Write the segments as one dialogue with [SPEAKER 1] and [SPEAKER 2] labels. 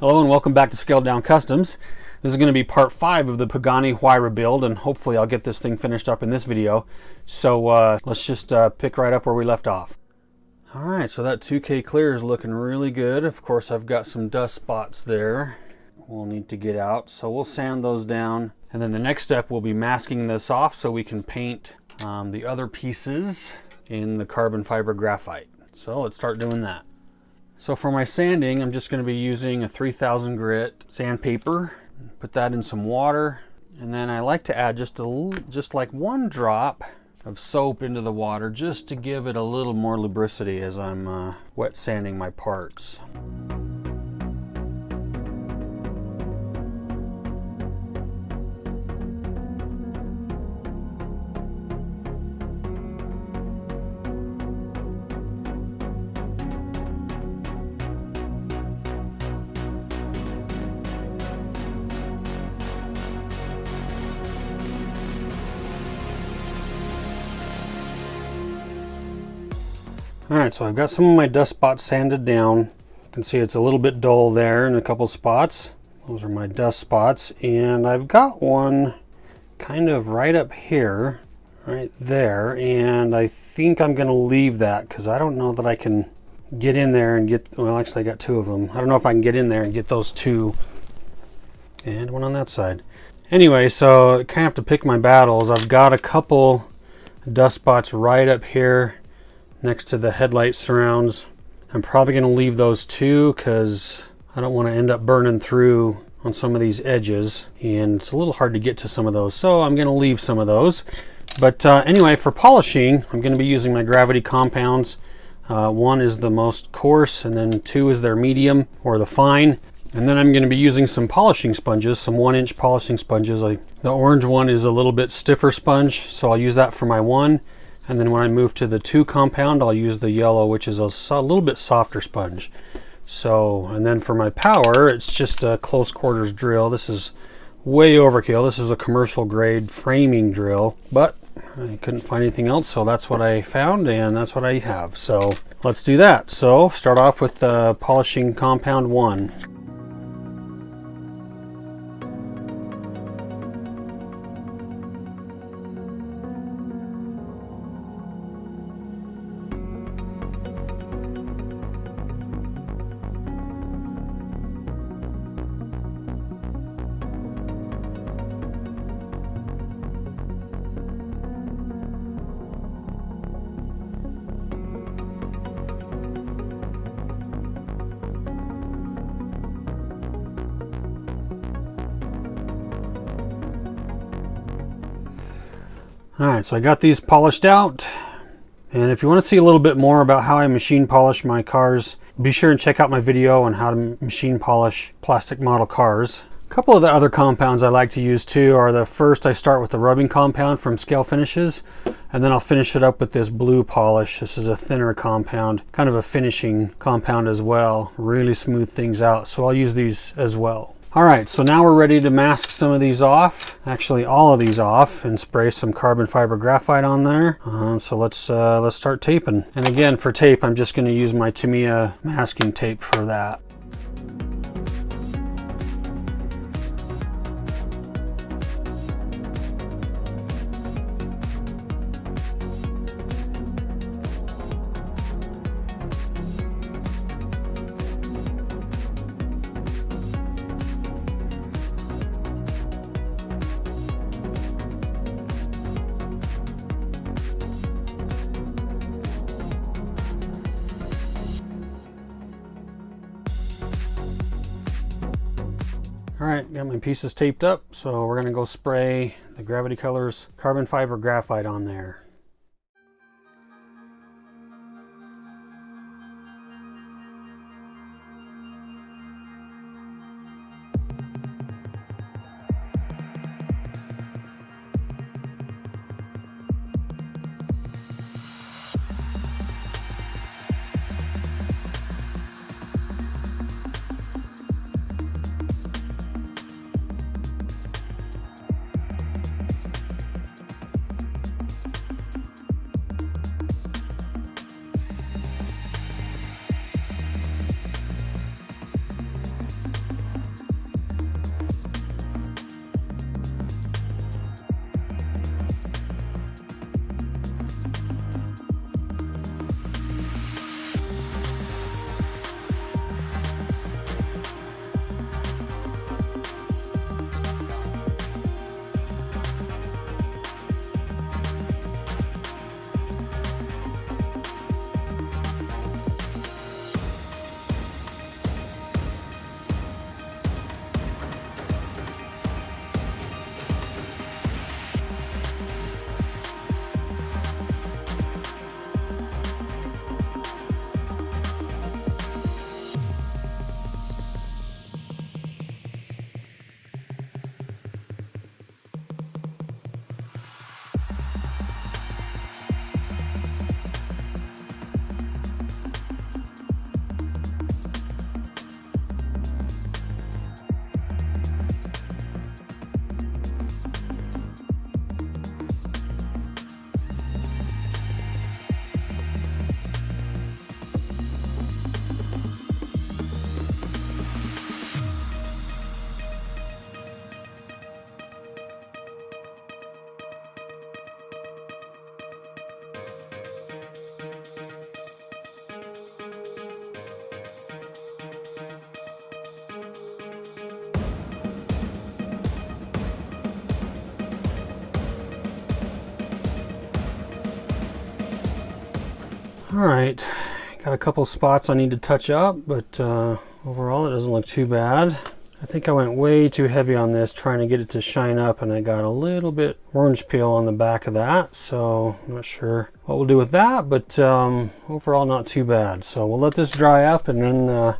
[SPEAKER 1] Hello and welcome back to Scaled Down Customs. This is going to be part 5 of the Pagani Huayra build, and hopefully I'll get this thing finished up in this video. So let's just pick right up where we left off. Alright, so that 2K clear is looking really good. Of course I've got some dust spots there we'll need to get out, so we'll sand those down. And then the next step will be masking this off so we can paint the other pieces in the carbon fiber graphite. So let's start doing that. So for my sanding, I'm just going to be using a 3000 grit sandpaper. Put that in some water, and then I like to add just like 1 drop of soap into the water just to give it a little more lubricity as I'm wet sanding my parts. Alright, so I've got some of my dust spots sanded down. You can see it's a little bit dull there in a couple spots. Those are my dust spots. And I've got one kind of right up here, right there. And I think I'm going to leave that because I don't know that I can get in there and get, well, actually I got 2 of them. I don't know if I can get in there and get those 2. And one on that side. Anyway, so I kind of have to pick my battles. I've got a couple dust spots right up here next to the headlight surrounds. I'm probably going to leave those 2 because I don't want to end up burning through on some of these edges, and it's a little hard to get to some of those, so I'm going to leave some of those. But anyway, for polishing, I'm going to be using my gravity compounds. 1 is the most coarse, and then 2 is their medium or the fine. And then I'm going to be using some polishing sponges, some 1-inch polishing sponges. The orange one is a little bit stiffer sponge, so I'll use that for my 1. And then when I move to the 2 compound, I'll use the yellow, which is a little bit softer sponge. So, and then for my power, it's just a close quarters drill. This is way overkill. This is a commercial grade framing drill, but I couldn't find anything else, so that's what I found and that's what I have. So let's do that. So start off with polishing compound 1. Alright, so I got these polished out, and if you want to see a little bit more about how I machine polish my cars, be sure and check out my video on how to machine polish plastic model cars. A couple of the other compounds I like to use too are the first I start with the rubbing compound from Scale Finishes, and then I'll finish it up with this blue polish. This is a thinner compound, kind of a finishing compound as well, really smooth things out, so I'll use these as well. Alright, so now we're ready to mask some of these off, actually all of these off, and spray some carbon fiber graphite on there. So let's start taping. And again, for tape, I'm just going to use my Tamiya masking tape for that. Alright, got my pieces taped up, so we're going to go spray the Gravity Colors carbon fiber graphite on there. All right, got a couple spots I need to touch up, but overall it doesn't look too bad. I think I went way too heavy on this trying to get it to shine up, and I got a little bit orange peel on the back of that, so I'm not sure what we'll do with that, but overall not too bad. So we'll let this dry up, and then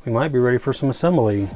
[SPEAKER 1] we might be ready for some assembly.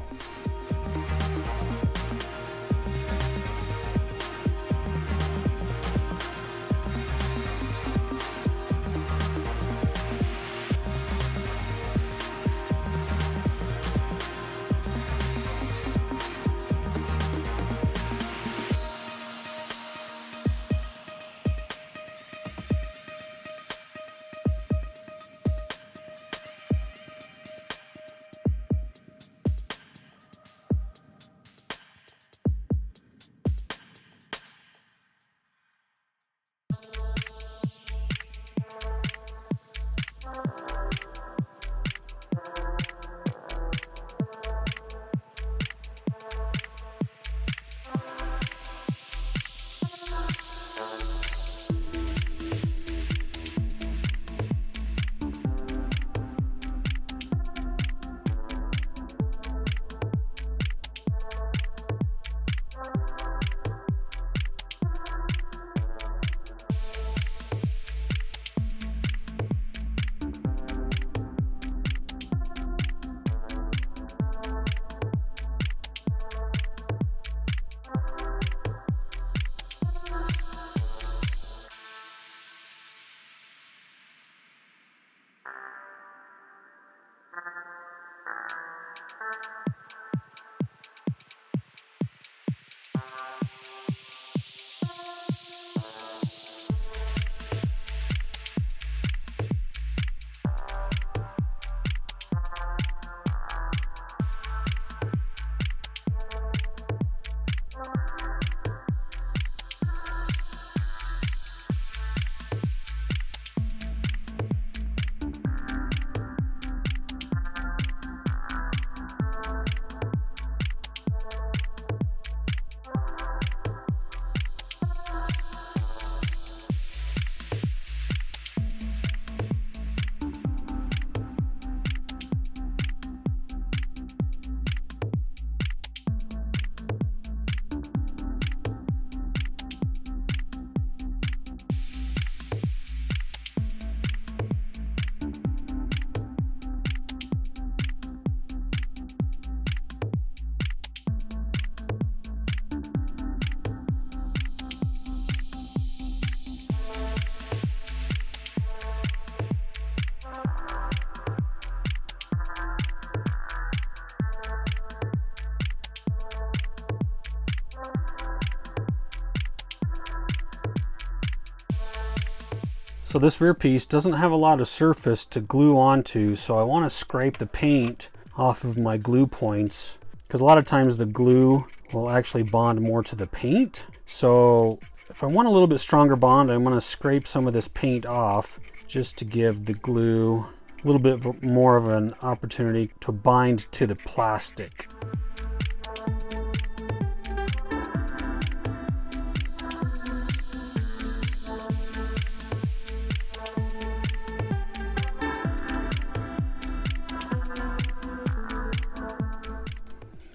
[SPEAKER 1] So this rear piece doesn't have a lot of surface to glue onto, so I want to scrape the paint off of my glue points, because a lot of times the glue will actually bond more to the paint. So if I want a little bit stronger bond, I'm going to scrape some of this paint off just to give the glue a little bit more of an opportunity to bind to the plastic.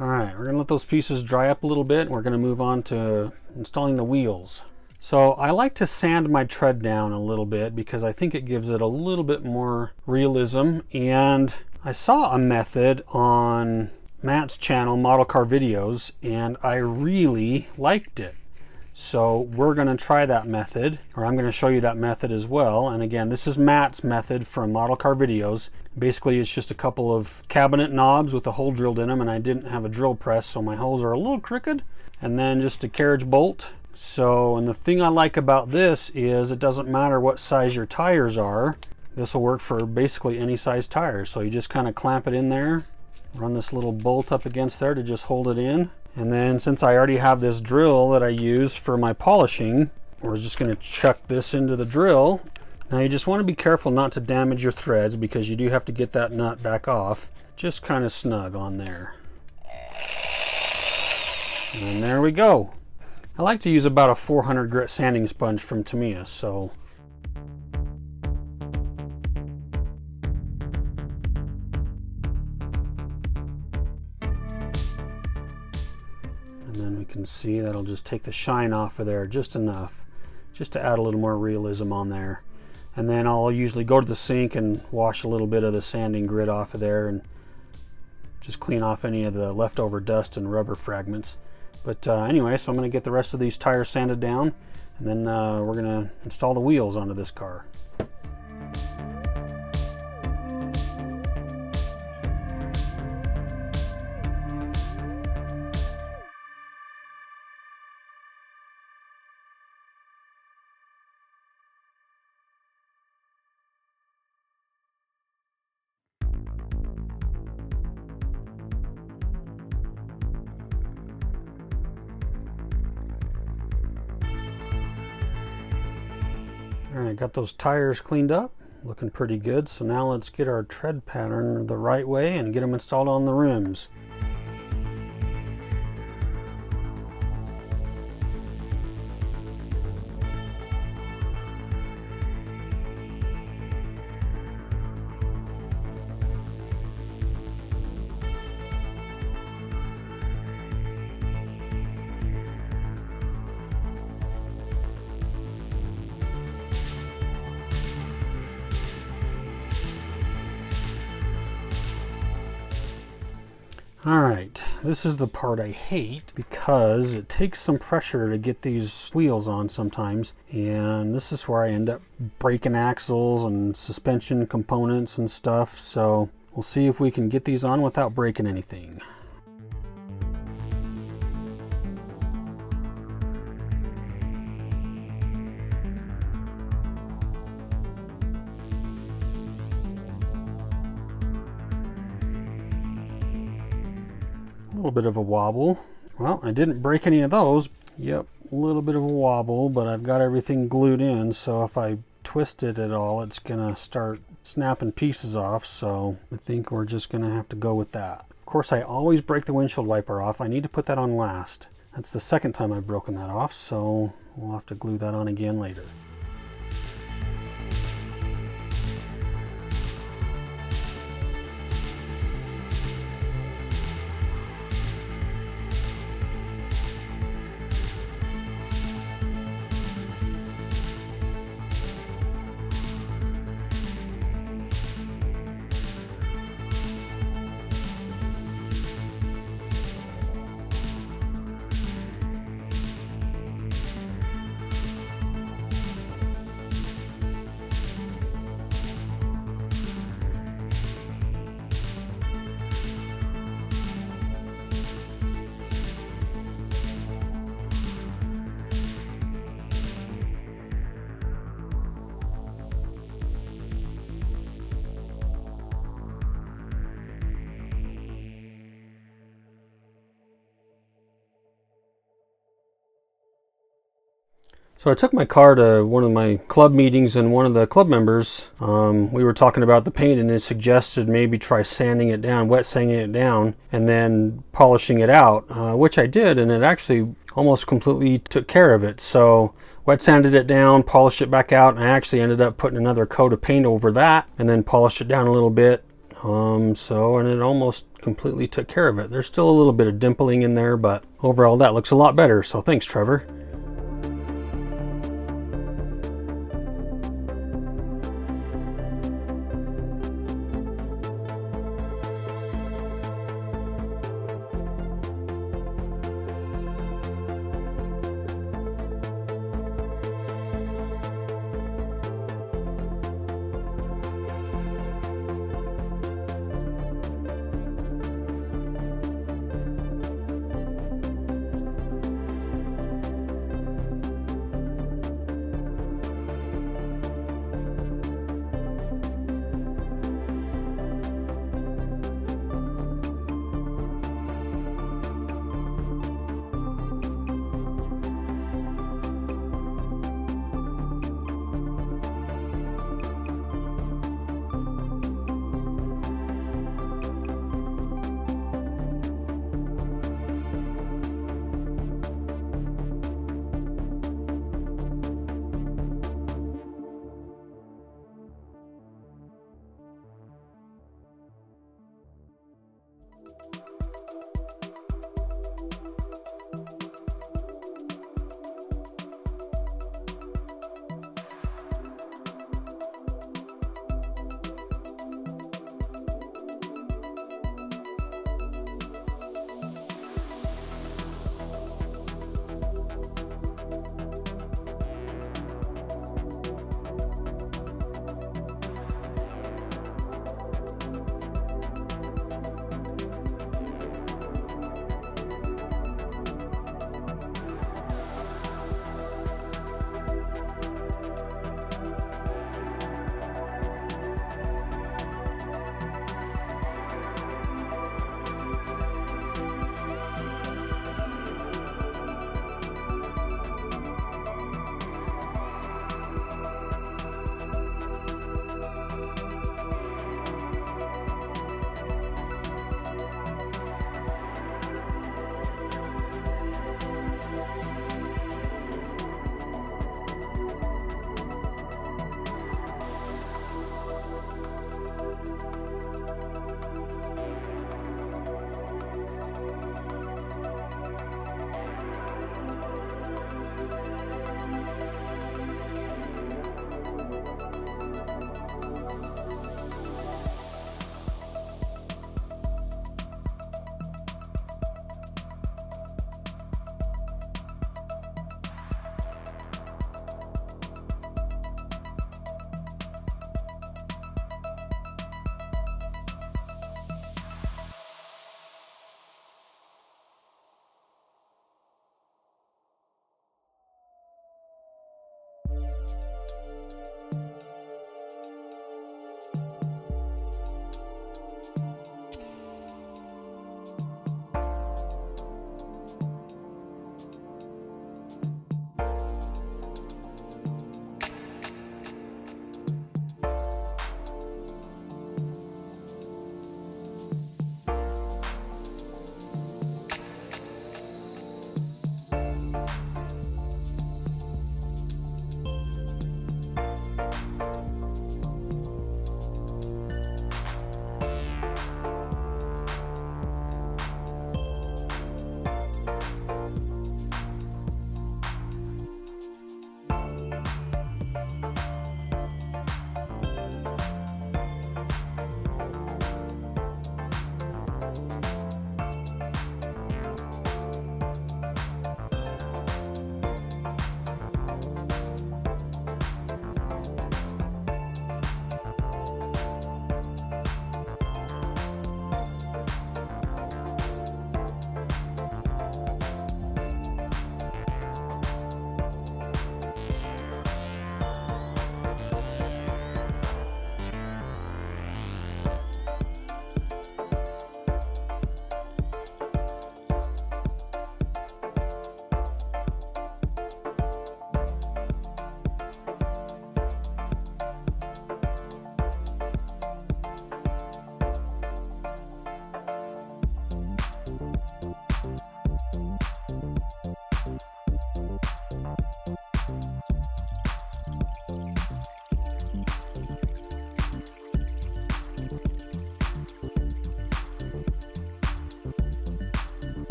[SPEAKER 1] All right, we're gonna let those pieces dry up a little bit, and we're gonna move on to installing the wheels. So I like to sand my tread down a little bit because I think it gives it a little bit more realism, and I saw a method on Matt's channel, Model Car Videos, and I really liked it. So we're gonna try that method, or I'm gonna show you that method as well. And again, this is Matt's method from Model Car Videos. Basically, it's just a couple of cabinet knobs with a hole drilled in them, and I didn't have a drill press, so my holes are a little crooked. And then just a carriage bolt. So, and the thing I like about this is it doesn't matter what size your tires are. This will work for basically any size tire. So you just kind of clamp it in there, run this little bolt up against there to just hold it in. And then since I already have this drill that I use for my polishing, we're just going to chuck this into the drill. Now you just want to be careful not to damage your threads because you do have to get that nut back off. Just kind of snug on there. And there we go. I like to use about a 400 grit sanding sponge from Tamiya, so can see that'll just take the shine off of there just enough, just to add a little more realism on there. And then I'll usually go to the sink and wash a little bit of the sanding grit off of there and just clean off any of the leftover dust and rubber fragments. But anyway, so I'm going to get the rest of these tires sanded down, and then we're going to install the wheels onto this car. Alright, got those tires cleaned up, looking pretty good. So now let's get our tread pattern the right way and get them installed on the rims. Alright, this is the part I hate because it takes some pressure to get these wheels on sometimes, and this is where I end up breaking axles and suspension components and stuff, so we'll see if we can get these on without breaking anything. A little bit of a wobble. Well, I didn't break any of those. Yep, a little bit of a wobble, but I've got everything glued in, so if I twist it at all, it's gonna start snapping pieces off, so I think we're just gonna have to go with that. Of course, I always break the windshield wiper off. I need to put that on last. That's the second time I've broken that off, so we'll have to glue that on again later. So I took my car to one of my club meetings, and one of the club members, we were talking about the paint, and it suggested maybe try sanding it down, wet sanding it down, and then polishing it out, which I did, and it actually almost completely took care of it. So wet sanded it down, polished it back out, and I actually ended up putting another coat of paint over that, and then polished it down a little bit. And it almost completely took care of it. There's still a little bit of dimpling in there, but overall that looks a lot better. So thanks, Trevor.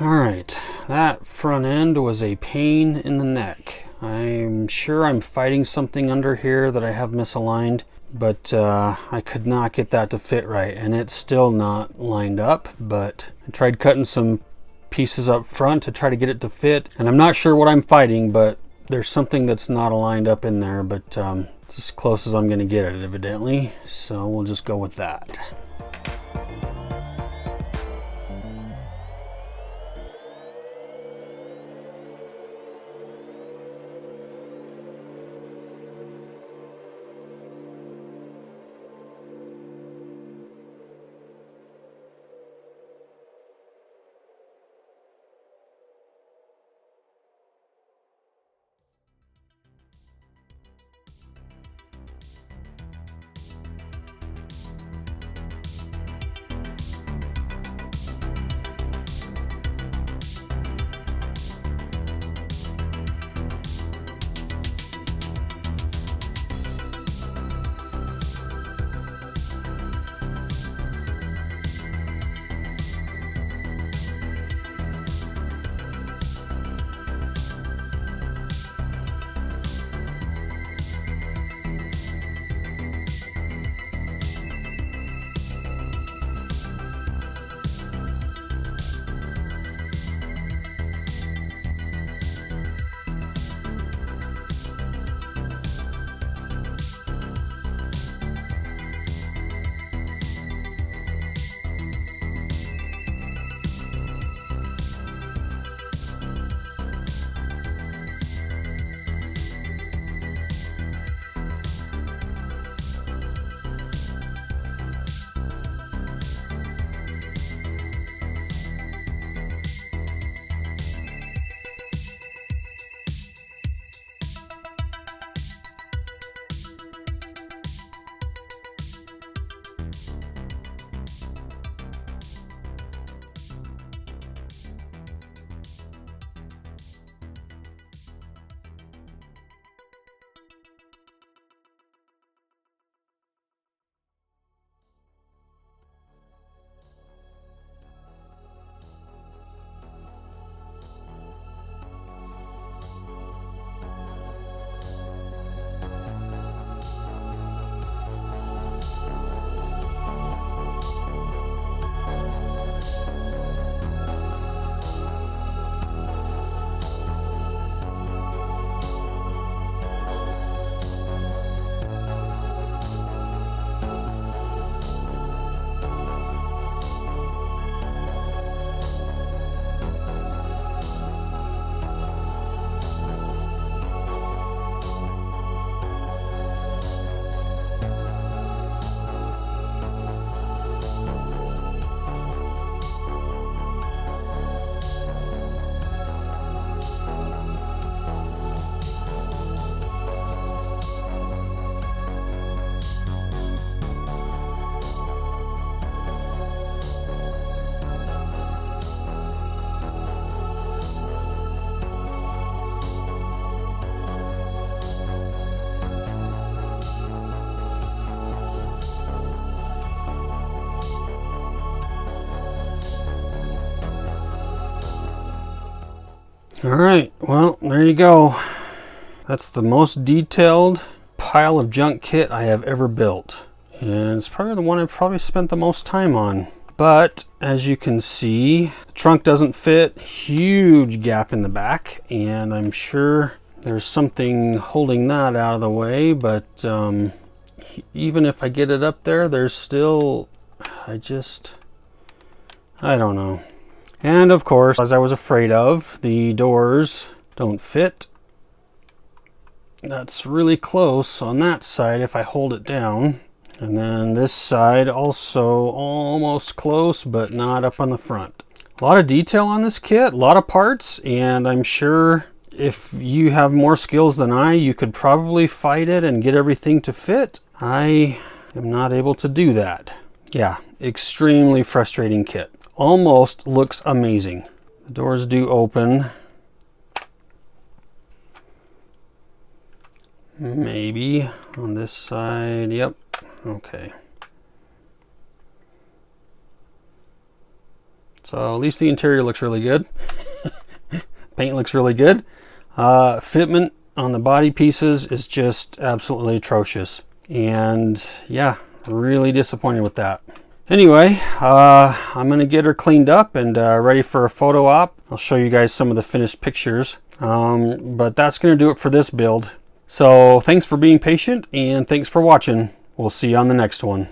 [SPEAKER 1] Alright, that front end was a pain in the neck. I'm sure I'm fighting something under here that I have misaligned, but I could not get that to fit right, and it's still not lined up. But I tried cutting some pieces up front to try to get it to fit, and I'm not sure what I'm fighting, but there's something that's not aligned up in there, but it's as close as I'm going to get it, evidently, so we'll just go with that. Alright, well, there you go. That's the most detailed pile of junk kit I have ever built. And it's probably the one I've probably spent the most time on. But as you can see, the trunk doesn't fit, huge gap in the back, and I'm sure there's something holding that out of the way, but even if I get it up there, there's still, I don't know. And of course, as I was afraid of, the doors don't fit. That's really close on that side if I hold it down. And then this side also almost close, but not up on the front. A lot of detail on this kit, a lot of parts, and I'm sure if you have more skills than I, you could probably fight it and get everything to fit. I am not able to do that. Yeah, extremely frustrating kit. Almost looks amazing. The doors do open. Maybe on this side. Yep. Okay. So at least the interior looks really good. Paint looks really good. Fitment on the body pieces is just absolutely atrocious. And yeah, really disappointed with that. Anyway, I'm going to get her cleaned up and ready for a photo op. I'll show you guys some of the finished pictures. But that's going to do it for this build. So thanks for being patient and thanks for watching. We'll see you on the next one.